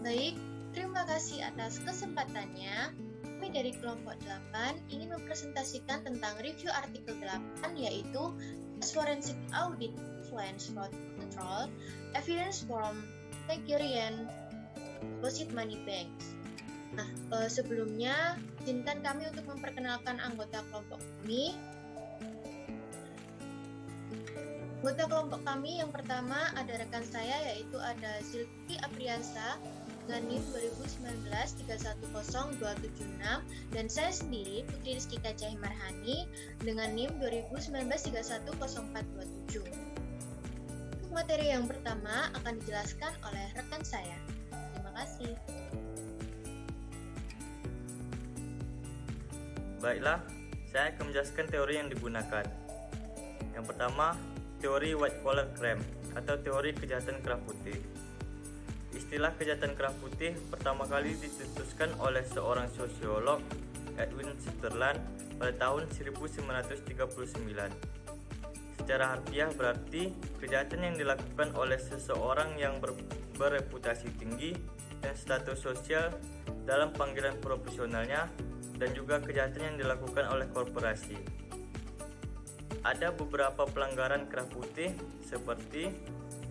Baik, terima kasih atas kesempatannya. Kami dari kelompok 8 ingin mempresentasikan tentang review artikel 8 yaitu Forensic Audit Influence Fraud Control Evidence from Nigerian Deposit Money Banks. Sebelumnya, izinkan kami untuk memperkenalkan anggota kelompok kami. Anggota kelompok kami yang pertama ada rekan saya yaitu ada Zilki Apriansa dengan NIM 2019-310276 dan saya sendiri Putri Rizkika Cahimarhani dengan NIM 2019-310427. Materi yang pertama akan dijelaskan oleh rekan saya. Terima kasih. Baiklah, saya akan menjelaskan teori yang digunakan. Yang pertama, teori white collar crime atau teori kejahatan kerah putih. Istilah kejahatan kerah putih pertama kali dicetuskan oleh seorang sosiolog, Edwin Sutherland, pada tahun 1939. Secara harfiah berarti kejahatan yang dilakukan oleh seseorang yang bereputasi tinggi dan status sosial dalam panggilan profesionalnya, dan juga kejahatan yang dilakukan oleh korporasi. Ada beberapa pelanggaran kerah putih seperti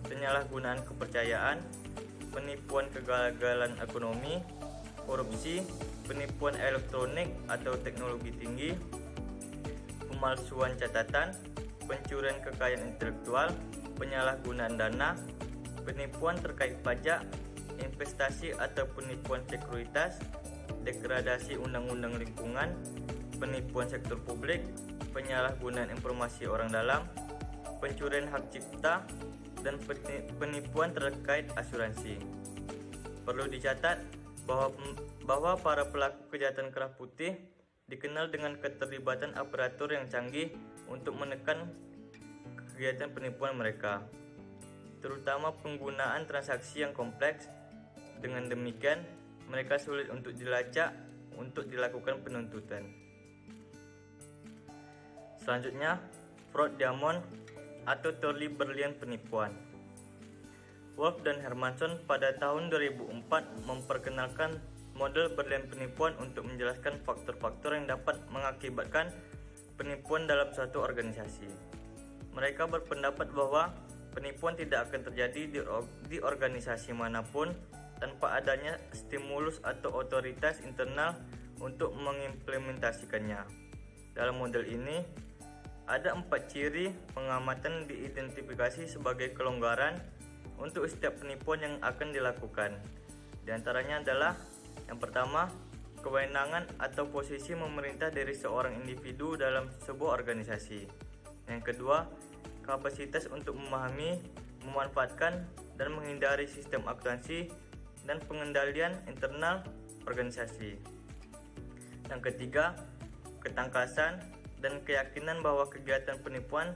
penyalahgunaan kepercayaan, penipuan kegagalan ekonomi, korupsi, penipuan elektronik atau teknologi tinggi, pemalsuan catatan, pencurian kekayaan intelektual, penyalahgunaan dana, penipuan terkait pajak, investasi atau penipuan sekuritas, degradasi undang-undang lingkungan, penipuan sektor publik, penyalahgunaan informasi orang dalam, pencurian hak cipta, dan penipuan terkait asuransi. Perlu dicatat bahwa para pelaku kejahatan kerah putih dikenal dengan keterlibatan aparatur yang canggih untuk menekan kegiatan penipuan mereka, terutama penggunaan transaksi yang kompleks. Dengan demikian, mereka sulit untuk dilacak untuk dilakukan penuntutan. Selanjutnya, fraud diamond atau teori berlian penipuan. Wolf dan Hermanson pada tahun 2004 memperkenalkan model berlian penipuan untuk menjelaskan faktor-faktor yang dapat mengakibatkan penipuan dalam suatu organisasi. Mereka berpendapat bahwa penipuan tidak akan terjadi di organisasi manapun tanpa adanya stimulus atau otoritas internal untuk mengimplementasikannya. Dalam model ini, ada 4 ciri pengamatan diidentifikasi sebagai kelonggaran untuk setiap penipuan yang akan dilakukan. Di antaranya adalah yang pertama, kewenangan atau posisi memerintah dari seorang individu dalam sebuah organisasi. Yang kedua, kapasitas untuk memahami, memanfaatkan, dan menghindari sistem akuntansi dan pengendalian internal organisasi. Yang ketiga, ketangkasan dan keyakinan bahwa kegiatan penipuan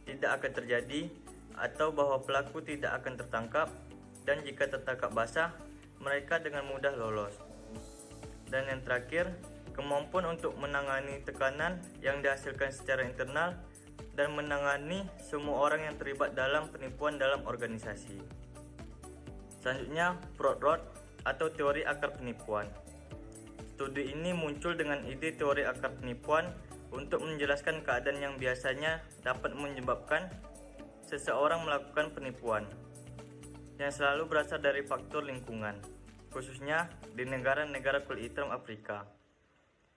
tidak akan terjadi atau bahwa pelaku tidak akan tertangkap, dan jika tertangkap basah, mereka dengan mudah lolos. Dan yang terakhir, kemampuan untuk menangani tekanan yang dihasilkan secara internal dan menangani semua orang yang terlibat dalam penipuan dalam organisasi. Selanjutnya, fraud rod atau teori akar penipuan. Studi ini muncul dengan ide teori akar penipuan untuk menjelaskan keadaan yang biasanya dapat menyebabkan seseorang melakukan penipuan, yang selalu berasal dari faktor lingkungan, khususnya di negara-negara kulit hitam Afrika.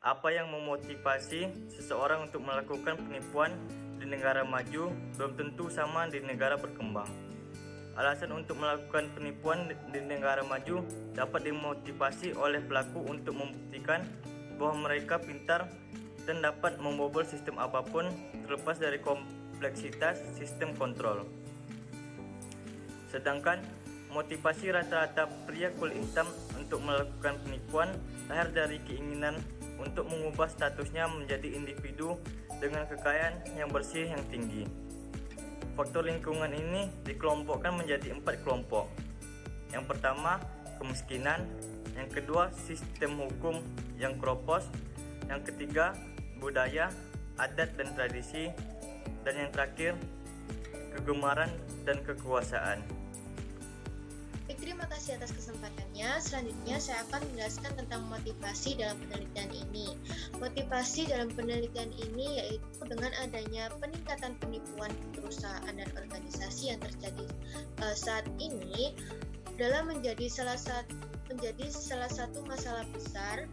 Apa yang memotivasi seseorang untuk melakukan penipuan di negara maju belum tentu sama di negara berkembang. Alasan untuk melakukan penipuan di negara maju dapat dimotivasi oleh pelaku untuk membuktikan bahwa mereka pintar dan dapat membobol sistem apapun terlepas dari kompleksitas sistem kontrol. Sedangkan motivasi rata-rata pria kulit hitam untuk melakukan penipuan lahir dari keinginan untuk mengubah statusnya menjadi individu dengan kekayaan yang bersih yang tinggi. Faktor lingkungan ini dikelompokkan menjadi 4 kelompok. Yang pertama, kemiskinan. Yang kedua, sistem hukum yang kropos. Yang ketiga, budaya, adat dan tradisi. Dan yang terakhir, kegemaran dan kekuasaan. Terima Terima kasih atas kesempatannya. Selanjutnya saya akan menjelaskan tentang motivasi dalam penelitian ini. Motivasi dalam penelitian ini yaitu dengan adanya peningkatan penipuan perusahaan dan organisasi yang terjadi saat ini adalah menjadi salah satu masalah besar,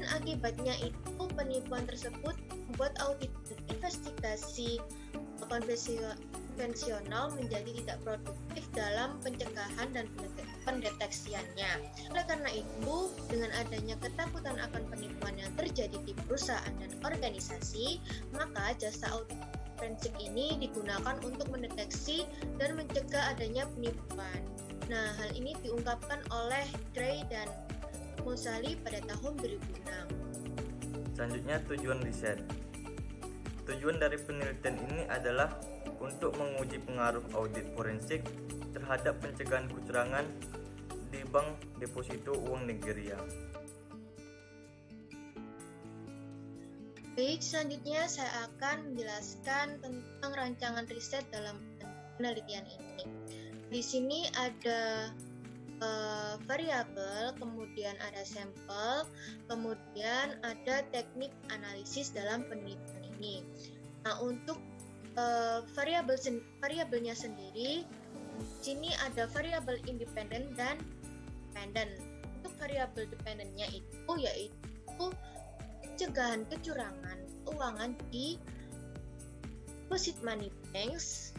dan akibatnya itu penipuan tersebut membuat audit dan investigasi konvensional menjadi tidak produktif dalam pencegahan dan pendeteksiannya. Oleh karena itu, dengan adanya ketakutan akan penipuan yang terjadi di perusahaan dan organisasi, maka jasa audit forensik ini digunakan untuk mendeteksi dan mencegah adanya penipuan. Nah, hal ini diungkapkan oleh Gray dan Moseley pada tahun 2006. Selanjutnya, tujuan riset. Tujuan dari penelitian ini adalah untuk menguji pengaruh audit forensik terhadap pencegahan kecurangan di bank deposito uang Nigeria. Baik, selanjutnya saya akan menjelaskan tentang rancangan riset dalam penelitian ini. Di sini ada variabel, kemudian ada sampel, kemudian ada teknik analisis dalam penelitian ini. Nah, untuk variabelnya sendiri, di sini ada variabel independen dan dependen. Untuk variabel dependennya itu yaitu pencegahan kecurangan keuangan di deposit money banks.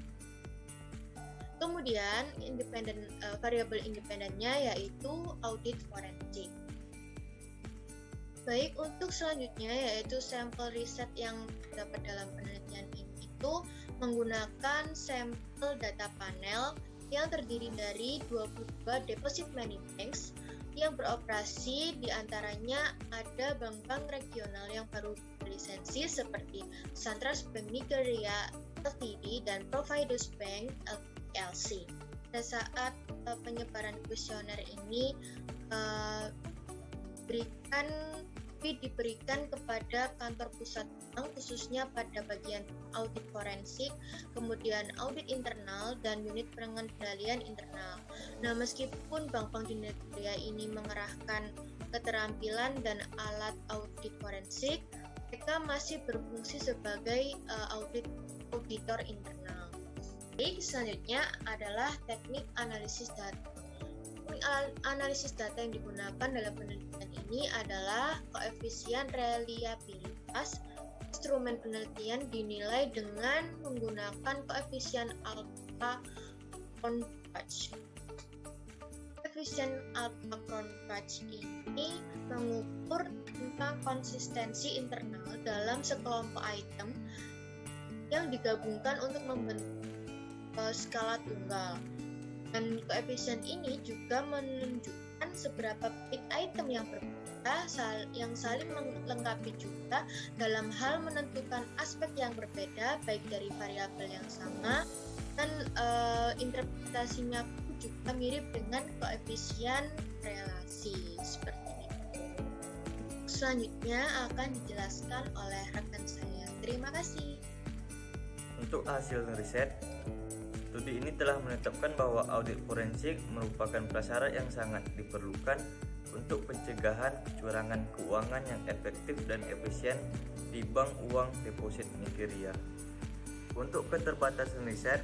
Kemudian variabel independennya yaitu audit forensik. Baik, untuk selanjutnya yaitu sampel riset yang dapat dalam penelitian ini itu menggunakan sampel data panel yang terdiri dari 22 deposit money banks yang beroperasi, diantaranya ada bank-bank regional yang baru berlisensi seperti SunTrust Bank Nigeria Ltd dan Providers Bank LC. Pada saat penyebaran kuesioner ini diberikan kepada kantor pusat bank, khususnya pada bagian audit forensik, kemudian audit internal dan unit pengendalian internal. Nah, meskipun bank-bank di Nigeria ini mengerahkan keterampilan dan alat audit forensik, mereka masih berfungsi sebagai auditor internal. Baik, selanjutnya adalah teknik analisis data. Teknik analisis data yang digunakan dalam penelitian ini adalah koefisien reliabilitas. Instrumen penelitian dinilai dengan menggunakan koefisien alpha Cronbach. Koefisien alpha Cronbach ini mengukur tentang konsistensi internal dalam sekelompok item yang digabungkan untuk membentuk skala tunggal. Dan koefisien ini juga menunjukkan seberapa baik item yang berbeda yang saling melengkapi juga dalam hal menentukan aspek yang berbeda baik dari variabel yang sama, dan interpretasinya pun juga mirip dengan koefisien relasi seperti itu. Selanjutnya akan dijelaskan oleh rekan saya. Terima kasih. Untuk hasil riset, studi ini telah menetapkan bahwa audit forensik merupakan prasyarat yang sangat diperlukan untuk pencegahan kecurangan keuangan yang efektif dan efisien di bank uang deposit Nigeria. Untuk keterbatasan riset,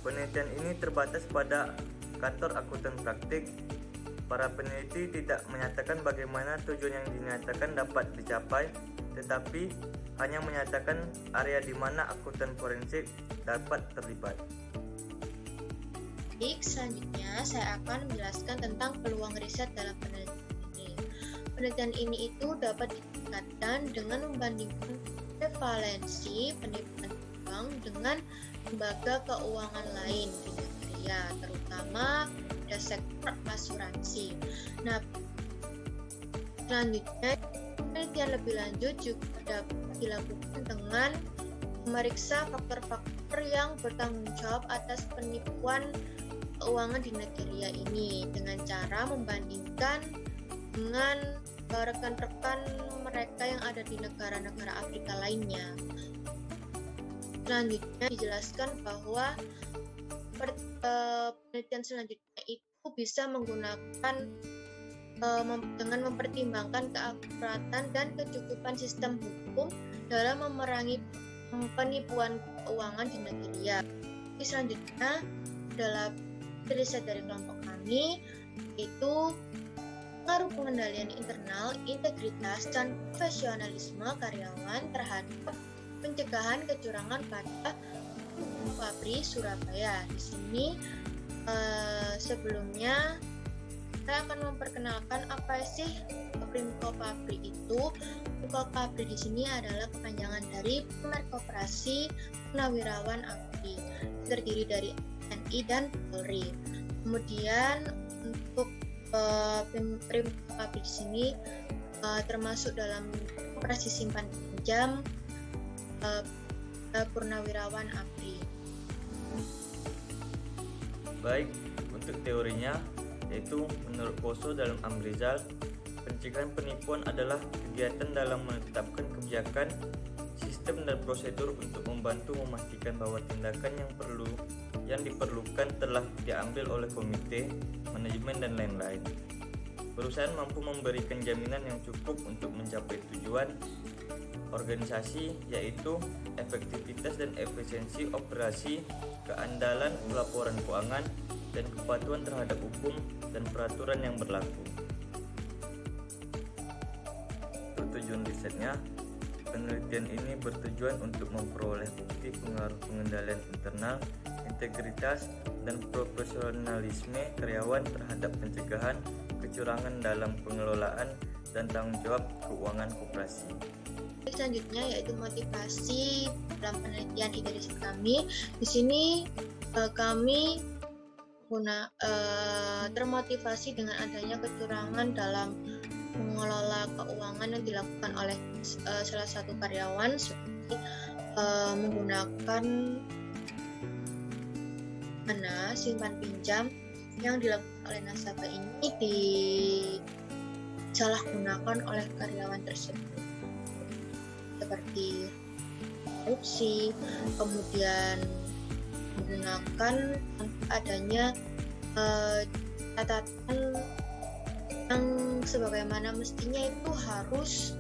penelitian ini terbatas pada kantor akuntan praktik. Para peneliti tidak menyatakan bagaimana tujuan yang dinyatakan dapat dicapai, tetapi hanya menyatakan area di mana akuntan forensik dapat terlibat. Baik, selanjutnya saya akan menjelaskan tentang peluang riset dalam penelitian ini. Penelitian ini itu dapat ditingkatkan dengan membandingkan prevalensi penipuan bank dengan lembaga keuangan lain di Nigeria, terutama pada sektor asuransi. Nah, selanjutnya penelitian lebih lanjut juga dapat dilakukan dengan memeriksa faktor-faktor yang bertanggung jawab atas penipuan keuangan di Nigeria ini dengan cara membandingkan dengan rekan-rekan mereka yang ada di negara-negara Afrika lainnya. Selanjutnya dijelaskan bahwa penelitian selanjutnya itu bisa menggunakan dengan mempertimbangkan keakuratan dan kecukupan sistem hukum dalam memerangi penipuan keuangan di Nigeria. Selanjutnya adalah riset dari kelompok kami, yaitu pengaruh pengendalian internal, integritas, dan profesionalisme karyawan terhadap pencegahan kecurangan pada Papri Surabaya. Di sini sebelumnya saya akan memperkenalkan apa sih Primko Papri itu. Primko Papri di sini adalah kepanjangan dari Primer Koperasi Purnawirawan APRI, terdiri dari TNI dan Polri. Kemudian untuk Primko Papri di sini termasuk dalam operasi simpan pinjam Purnawirawan APRI. Baik, untuk teorinya, yaitu menurut Poso dalam Amrizal, pencegahan penipuan adalah kegiatan dalam menetapkan kebijakan, sistem dan prosedur untuk membantu memastikan bahwa tindakan yang diperlukan telah diambil oleh komite, manajemen dan lain-lain. Perusahaan mampu memberikan jaminan yang cukup untuk mencapai tujuan organisasi, yaitu efektivitas dan efisiensi operasi, keandalan pelaporan keuangan, dan kepatuhan terhadap hukum dan peraturan yang berlaku. Tujuan risetnya, penelitian ini bertujuan untuk memperoleh bukti pengaruh pengendalian internal, integritas, dan profesionalisme karyawan terhadap pencegahan kecurangan dalam pengelolaan dan tanggung jawab keuangan koperasi. Selanjutnya yaitu motivasi dalam penelitian ide riset kami. Di sini kami termotivasi dengan adanya kecurangan dalam mengelola keuangan yang dilakukan oleh salah satu karyawan, seperti menggunakan dana simpan pinjam yang dilakukan oleh nasabah ini disalahgunakan oleh karyawan tersebut, seperti korupsi, kemudian menggunakan adanya catatan yang sebagaimana mestinya itu harus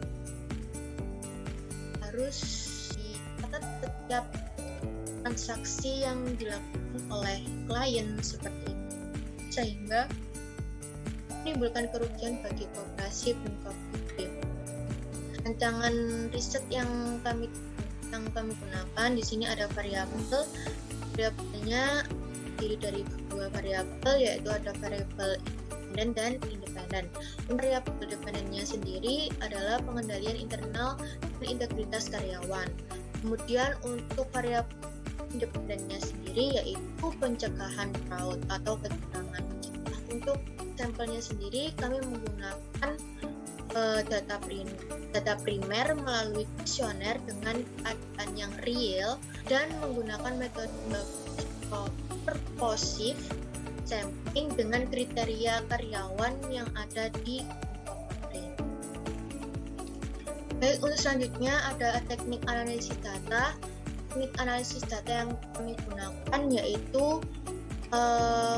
dicatat setiap transaksi yang dilakukan oleh klien seperti itu, sehingga menimbulkan kerugian bagi koperasi dan kooperatif. Rancangan riset yang kami gunakan di sini ada variabelnya terdiri dari dua variabel, yaitu ada variabel independen dan independen. Variabel independennya sendiri adalah pengendalian internal dan integritas karyawan. Kemudian untuk variabel independennya sendiri yaitu pencegahan fraud atau kecurangan. Untuk sampelnya sendiri kami menggunakan data primer melalui kuesioner dengan keadaan yang real dan menggunakan metode purposive sampling dengan kriteria karyawan yang ada di Papri. Baik, untuk selanjutnya ada teknik analisis data. Teknik analisis data yang kami gunakan yaitu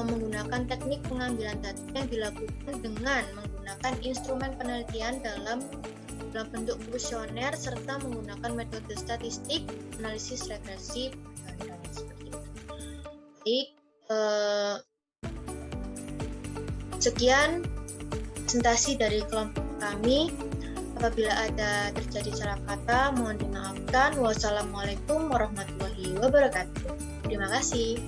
menggunakan teknik pengambilan data yang dilakukan dengan menggunakan instrumen penelitian dalam bentuk kuesioner serta menggunakan metode statistik, analisis regresi, dan seperti itu. Baik, sekian presentasi dari kelompok kami. Apabila ada terjadi salah kata, mohon dimaafkan. Wassalamualaikum warahmatullahi wabarakatuh. Terima kasih.